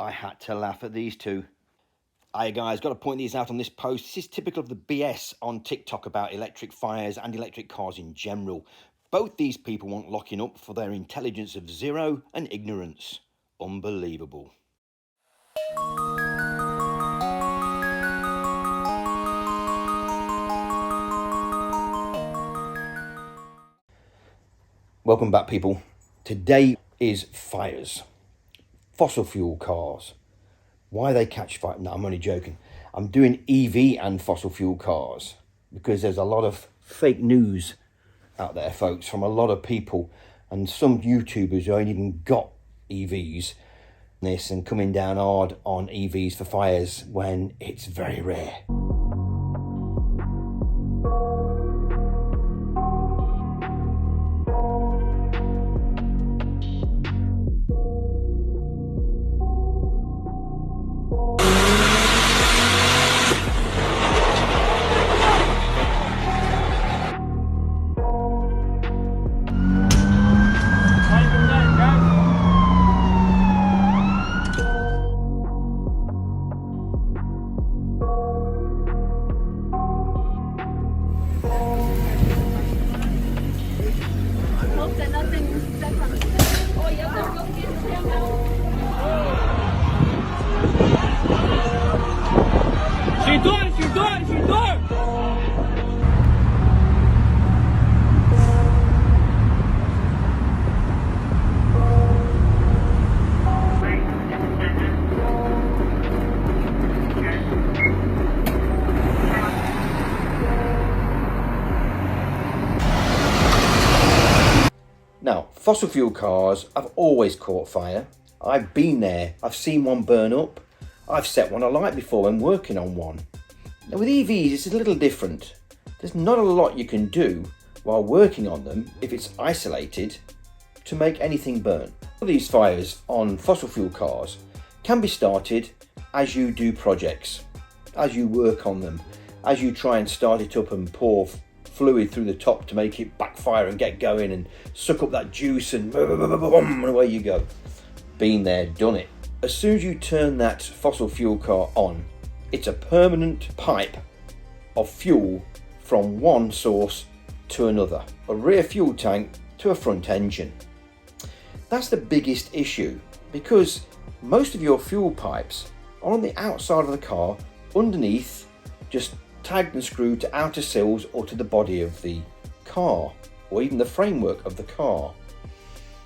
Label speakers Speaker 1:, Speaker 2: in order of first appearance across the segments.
Speaker 1: I had to laugh at these two. Hi guys, got to point these out on this post. This is typical of the BS on TikTok about electric fires and electric cars in general. Both these people want locking up for their intelligence of zero and ignorance. Unbelievable. Welcome back, people. Today is fires. Fossil fuel cars. Why they catch fire? No, I'm only joking. I'm doing EV and fossil fuel cars because there's a lot of fake news out there, folks, from a lot of people and some YouTubers who ain't even got EVs and coming down hard on EVs for fires when it's very rare. Now, fossil fuel cars have always caught fire. I've been there, I've seen one burn up, I've set one alight before when working on one. Now with EVs it's a little different. There's not a lot you can do while working on them if it's isolated to make anything burn. These fires on fossil fuel cars can be started as you do projects, as you work on them, as you try and start it up and pour fluid through the top to make it backfire and get going and suck up that juice and away you go. Been there, done it. As soon as you turn that fossil fuel car on, it's a permanent pipe of fuel from one source to another, a rear fuel tank to a front engine. That's the biggest issue because most of your fuel pipes are on the outside of the car, underneath, just tagged and screwed to outer sills or to the body of the car or even the framework of the car.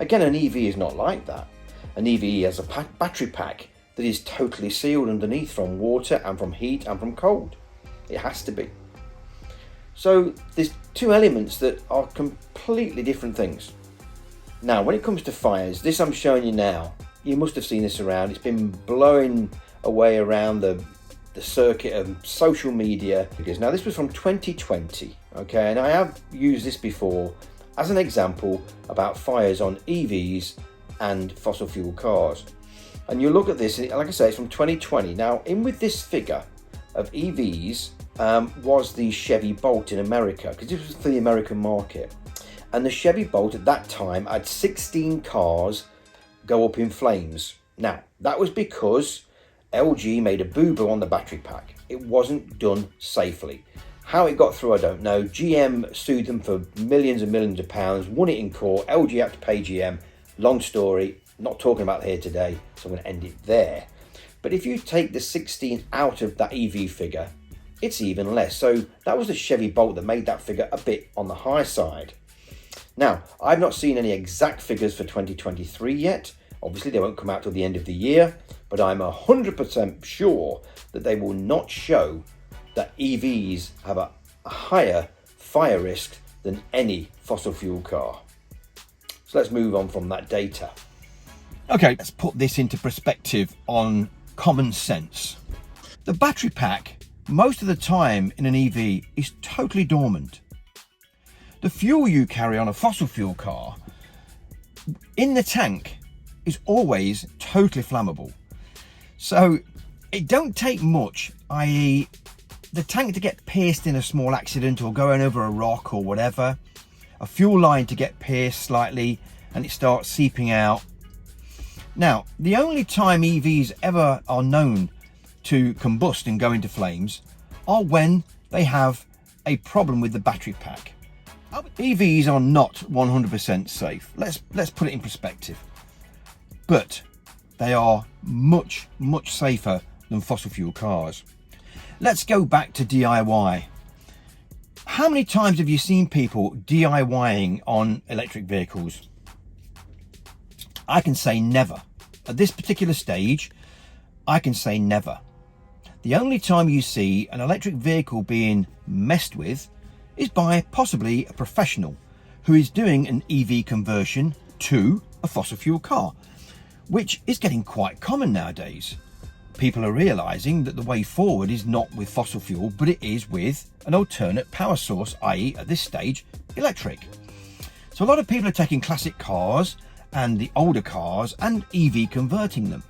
Speaker 1: Again, an EV is not like that. An EV has a battery pack that is totally sealed underneath from water and from heat and from cold. It has to be. So there's two elements that are completely different things. Now, when it comes to fires, this I'm showing you now, you must have seen this around. It's been blowing away around the circuit of social media. Because now this was from 2020, okay, and I have used this before as an example about fires on EVs and fossil fuel cars. And you look at this, like I say, it's from 2020. Now, in with this figure of EVs was the Chevy Bolt in America, because this was for the American market. And the Chevy Bolt at that time had 16 cars go up in flames. Now, that was because LG made a boo-boo on the battery pack. It wasn't done safely. How it got through, I don't know. GM sued them for millions and millions of pounds, won it in court. LG had to pay GM. Long story, not talking about it here today, so I'm going to end it there. But if you take the 16 out of that EV figure, it's even less. So that was the Chevy Bolt that made that figure a bit on the high side. Now, I've not seen any exact figures for 2023 yet. Obviously, they won't come out till the end of the year, but I'm 100% sure that they will not show that EVs have a higher fire risk than any fossil fuel car. So let's move on from that data. Okay, let's put this into perspective on common sense. The battery pack, most of the time in an EV, is totally dormant. The fuel you carry on a fossil fuel car in the tank is always totally flammable. So it don't take much, i.e. the tank to get pierced in a small accident or going over a rock or whatever, a fuel line to get pierced slightly and it starts seeping out, Now, the only time EVs ever are known to combust and go into flames are when they have a problem with the battery pack. EVs are not 100% safe. Let's put it in perspective. But they are much safer than fossil fuel cars. Let's go back to DIY. How many times have you seen people DIYing on electric vehicles? I can say never. At this particular stage, I can say never. The only time you see an electric vehicle being messed with is by possibly a professional who is doing an EV conversion to a fossil fuel car, which is getting quite common nowadays. People are realizing that the way forward is not with fossil fuel, but it is with an alternate power source, i.e. at this stage, electric. So a lot of people are taking classic cars and the older cars and EV converting them.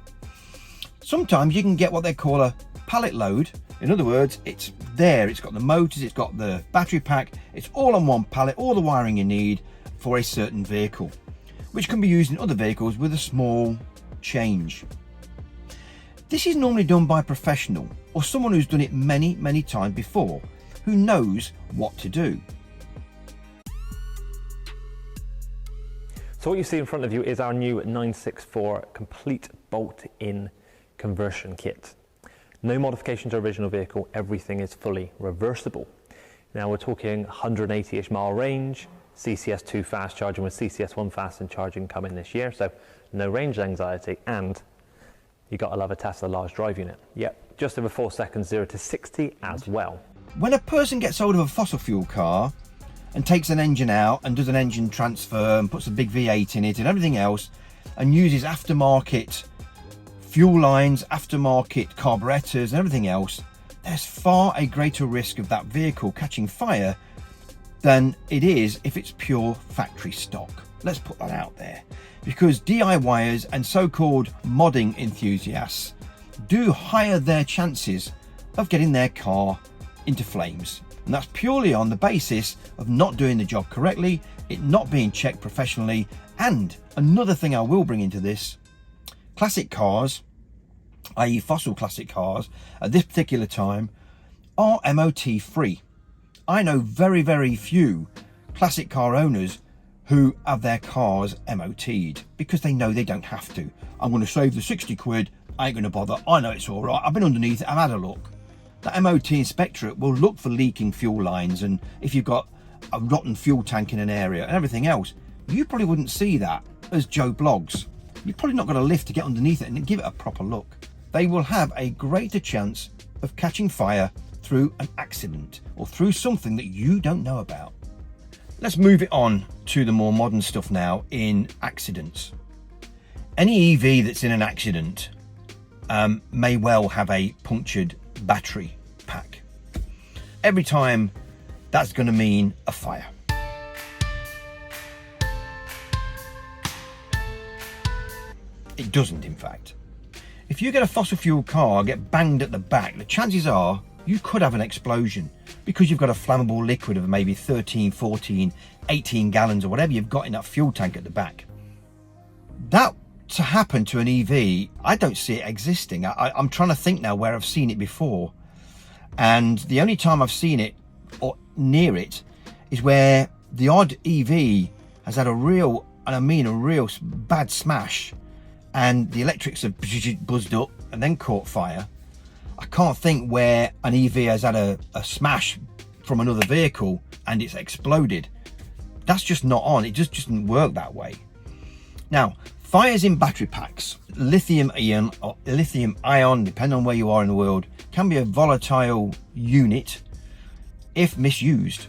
Speaker 1: Sometimes you can get what they call a pallet load. In other words, it's there, it's got the motors, it's got the battery pack, it's all on one pallet, all the wiring you need for a certain vehicle, which can be used in other vehicles with a small change. This is normally done by a professional or someone who's done it many times before, who knows what to do.
Speaker 2: So what you see in front of you is our new 964 complete bolt-in conversion kit. No modification to original vehicle, everything is fully reversible. Now we're talking 180-ish mile range, CCS2 fast charging with CCS1 fast and charging coming this year, so no range anxiety, and you gotta love a Tesla large drive unit. Yep, just over 4 seconds, 0 to 60 as well.
Speaker 1: When a person gets hold of a fossil fuel car and takes an engine out and does an engine transfer and puts a big V8 in it and everything else and uses aftermarket fuel lines, aftermarket carburetors and everything else, there's far a greater risk of that vehicle catching fire than it is if it's pure factory stock. Let's put that out there, because DIYers and so-called modding enthusiasts do higher their chances of getting their car into flames, and that's purely on the basis of not doing the job correctly, it not being checked professionally. And another thing I will bring into this, classic cars, i.e. fossil classic cars, at this particular time are MOT free. I know very few classic car owners who have their cars MOT'd because they know they don't have to. I'm going to save the 60 quid, I ain't going to bother, I know it's all right, I've been underneath it, I've had a look. The MOT inspectorate will look for leaking fuel lines, and if you've got a rotten fuel tank in an area and everything else, you probably wouldn't see that as Joe Blogs. You've probably not got a lift to get underneath it and give it a proper look. They will have a greater chance of catching fire through an accident or through something that you don't know about. Let's move it on to the more modern stuff now in accidents. Any EV that's in an accident may well have a punctured battery pack. Every time, that's going to mean a fire. It doesn't, in fact. If you get a fossil fuel car, get banged at the back, the chances are you could have an explosion because you've got a flammable liquid of maybe 13, 14, 18 gallons or whatever you've got in that fuel tank at the back. That to happen to an EV, I don't see it existing. I'm trying to think now where I've seen it before. And the only time I've seen it or near it is where the odd EV has had a real, and I mean a real bad smash, and the electrics have buzzed up and then caught fire. I can't think where an EV has had a smash from another vehicle and it's exploded. That's just not on. It just doesn't work that way. Now, fires in battery packs, lithium ion or lithium ion, depending on where you are in the world, can be a volatile unit if misused.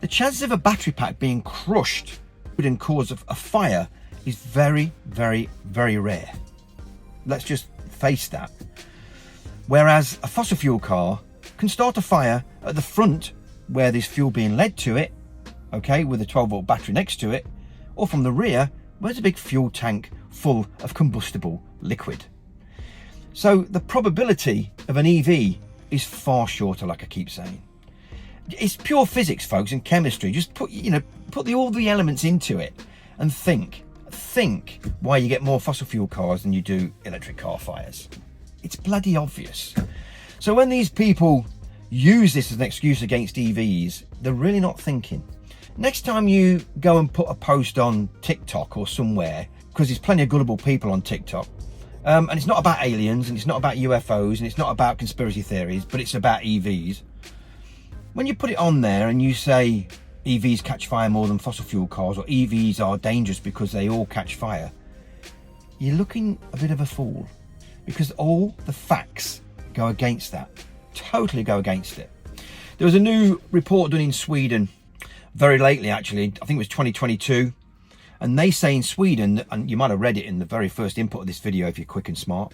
Speaker 1: The chances of a battery pack being crushed and cause of a fire is very rare. Let's just face that. Whereas a fossil fuel car can start a fire at the front where there's fuel being led to it, okay, with a 12-volt battery next to it, or from the rear where there's a big fuel tank full of combustible liquid. So the probability of an EV is far shorter, like I keep saying. It's pure physics, folks, and chemistry. Just put all the elements into it and think why you get more fossil fuel cars than you do electric car fires. It's bloody obvious. So when these people use this as an excuse against EVs, they're really not thinking. Next time you go and put a post on TikTok or somewhere, because there's plenty of gullible people on TikTok, and it's not about aliens, and it's not about UFOs, and it's not about conspiracy theories, but it's about EVs. When you put it on there and you say EVs catch fire more than fossil fuel cars, or EVs are dangerous because they all catch fire, you're looking a bit of a fool, because all the facts go against that. Totally go against it. There was a new report done in Sweden very lately, actually. I think it was 2022. And they say in Sweden, and you might have read it in the very first input of this video if you're quick and smart,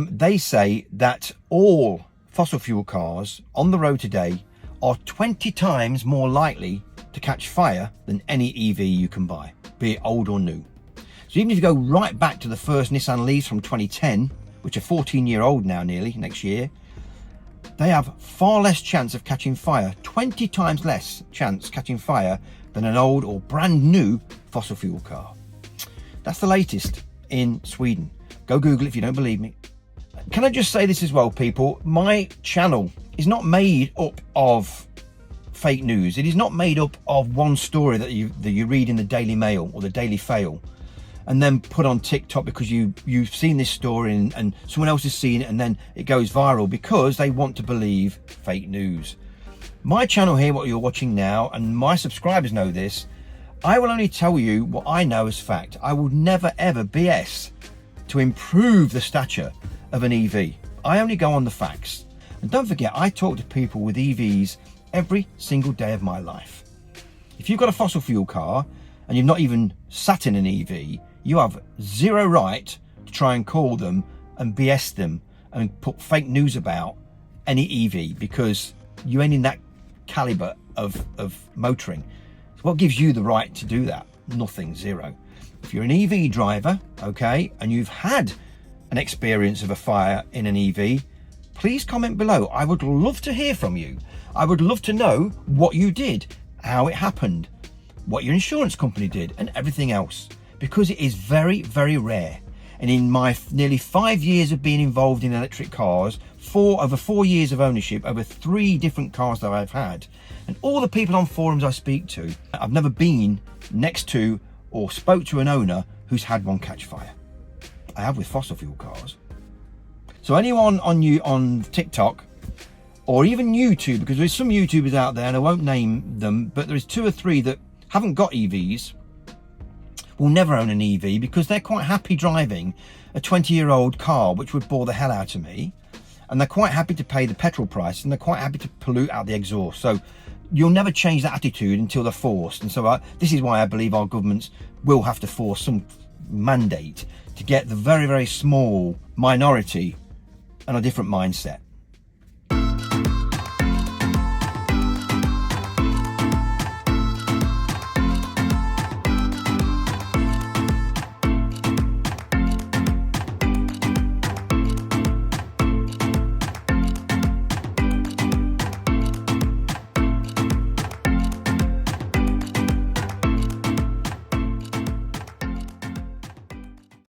Speaker 1: they say that all fossil fuel cars on the road today are 20 times more likely to catch fire than any EV you can buy, be it old or new. So even if you go right back to the first Nissan Leafs from 2010, which are 14-year-old now nearly next year, they have far less chance of catching fire, 20 times less chance catching fire than an old or brand new fossil fuel car. That's the latest in Sweden. Go Google it if you don't believe me. Can I just say this as well, people? My channel is not made up of fake news. It is not made up of one story that you read in the Daily Mail or the Daily Fail and then put on TikTok because you've seen this story and someone else has seen it, and then it goes viral because they want to believe fake news. My channel here, what you're watching now, and my subscribers know this, I will only tell you what I know as fact. I will never ever BS to improve the stature of an EV. I only go on the facts. And don't forget, I talk to people with EVs every single day of my life. If you've got a fossil fuel car and you've not even sat in an EV, you have zero right to try and call them and BS them and put fake news about any EV, because you ain't in that caliber of motoring. So what gives you the right to do that? Nothing, zero. If you're an EV driver, okay, and you've had an experience of a fire in an EV, please comment below. I would love to hear from you. I would love to know what you did, how it happened, what your insurance company did, and everything else, because it is very, very rare. And in my nearly 5 years of being involved in electric cars, over 4 years of ownership, over 3 different cars that I've had, and all the people on forums I speak to, I've never been next to or spoke to an owner who's had one catch fire. I have with fossil fuel cars. So anyone on TikTok or even YouTube, because there's some YouTubers out there, and I won't name them, but there's 2 or 3 that haven't got EVs, will never own an EV because they're quite happy driving a 20-year-old car, which would bore the hell out of me, and they're quite happy to pay the petrol price, and they're quite happy to pollute out the exhaust. So you'll never change that attitude until they're forced. And so this is why I believe our governments will have to force some mandate to get the very, very small minority on a different mindset.